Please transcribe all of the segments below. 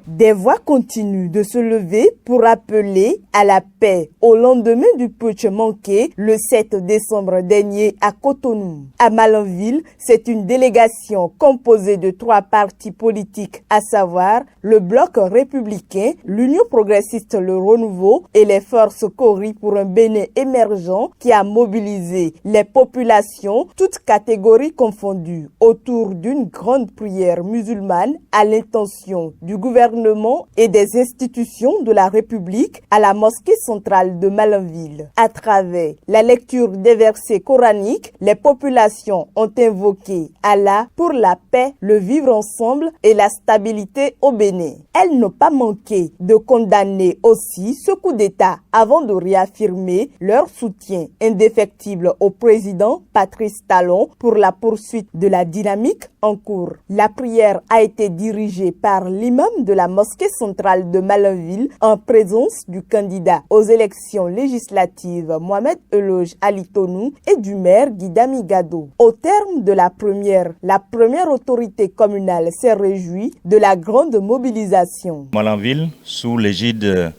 Des voix continuent de se lever pour appeler à la paix au lendemain du putsch manqué le 7 décembre dernier à Cotonou. À Malanville, c'est une délégation composée de 3 partis politiques, à savoir le Bloc républicain, l'Union progressiste Le Renouveau et les forces Kori pour un Bénin émergent qui a mobilisé les populations, toutes catégories confondues, autour d'une grande prière musulmane à l'intention du gouvernement et des institutions de la République à la mosquée centrale de Malanville. À travers la lecture des versets coraniques, les populations ont invoqué Allah pour la paix, le vivre ensemble et la stabilité au Bénin. Elles n'ont pas manqué de condamner aussi ce coup d'État avant de réaffirmer leur soutien indéfectible au président Patrice Talon pour la poursuite de la dynamique en cours. La prière a été dirigée par l'imam de la mosquée centrale de Malanville en présence du candidat aux élections législatives Mohamed Eloge Alitonou et du maire Guidami Gado. Au terme de la première autorité communale s'est réjouie de la grande mobilisation. Malanville, sous l'égide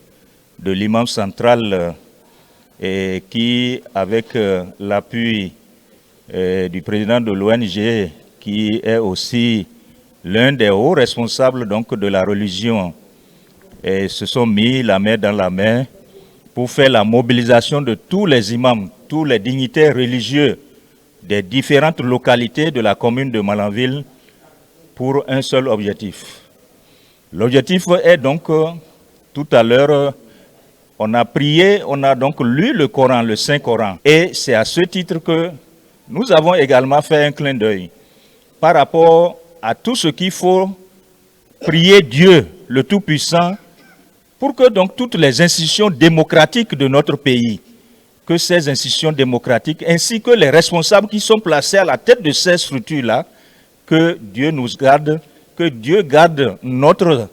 de l'imam central et qui, avec l'appui du président de l'ONG, qui est aussi l'un des hauts responsables donc, de la religion, et se sont mis la main dans la main pour faire la mobilisation de tous les imams, tous les dignitaires religieux des différentes localités de la commune de Malanville pour un seul objectif. L'objectif est donc, tout à l'heure, on a prié, on a donc lu le Coran, le Saint-Coran. Et c'est à ce titre que nous avons également fait un clin d'œil par rapport à tout ce qu'il faut prier Dieu, le Tout-Puissant, pour que donc toutes les institutions démocratiques de notre pays, que ces institutions démocratiques, ainsi que les responsables qui sont placés à la tête de ces structures-là, que Dieu nous garde, que Dieu garde notre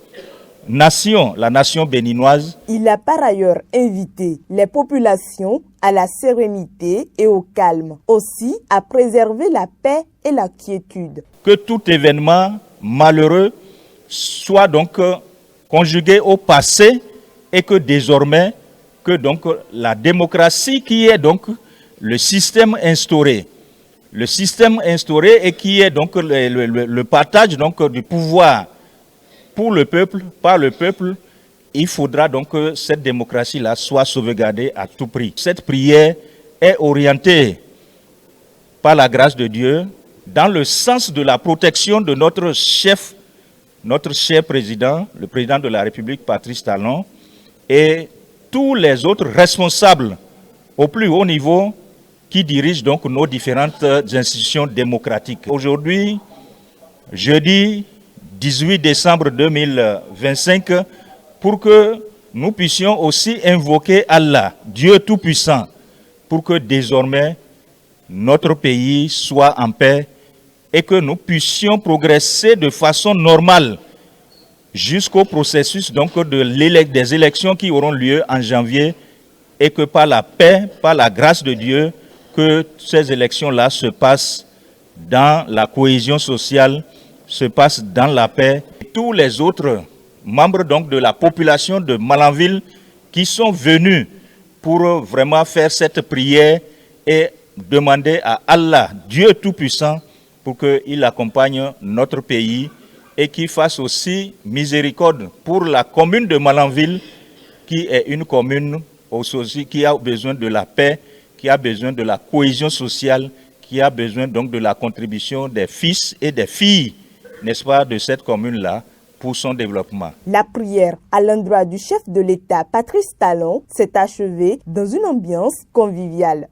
nation, la nation béninoise. Il a par ailleurs invité les populations à la sérénité et au calme, aussi à préserver la paix et la quiétude. Que tout événement malheureux soit donc conjugué au passé et que désormais, que donc la démocratie qui est donc le système instauré et qui est donc le partage donc du pouvoir pour le peuple, par le peuple, il faudra donc que cette démocratie-là soit sauvegardée à tout prix. Cette prière est orientée par la grâce de Dieu dans le sens de la protection de notre cher président, le président de la République, Patrice Talon, et tous les autres responsables au plus haut niveau qui dirigent donc nos différentes institutions démocratiques. Aujourd'hui, jeudi 18 décembre 2025, pour que nous puissions aussi invoquer Allah, Dieu Tout-Puissant, pour que désormais notre pays soit en paix et que nous puissions progresser de façon normale jusqu'au processus donc des élections qui auront lieu en janvier et que par la paix, par la grâce de Dieu, que ces élections-là se passent dans la cohésion sociale, se passent dans la paix. Tous les autres membres donc de la population de Malanville qui sont venus pour vraiment faire cette prière et demander à Allah, Dieu Tout-Puissant, pour qu'il accompagne notre pays et qu'il fasse aussi miséricorde pour la commune de Malanville, qui est une commune aussi qui a besoin de la paix, qui a besoin de la cohésion sociale, qui a besoin donc de la contribution des fils et des filles, n'est-ce pas, de cette commune-là pour son développement. La prière à l'endroit du chef de l'État, Patrice Talon, s'est achevée dans une ambiance conviviale.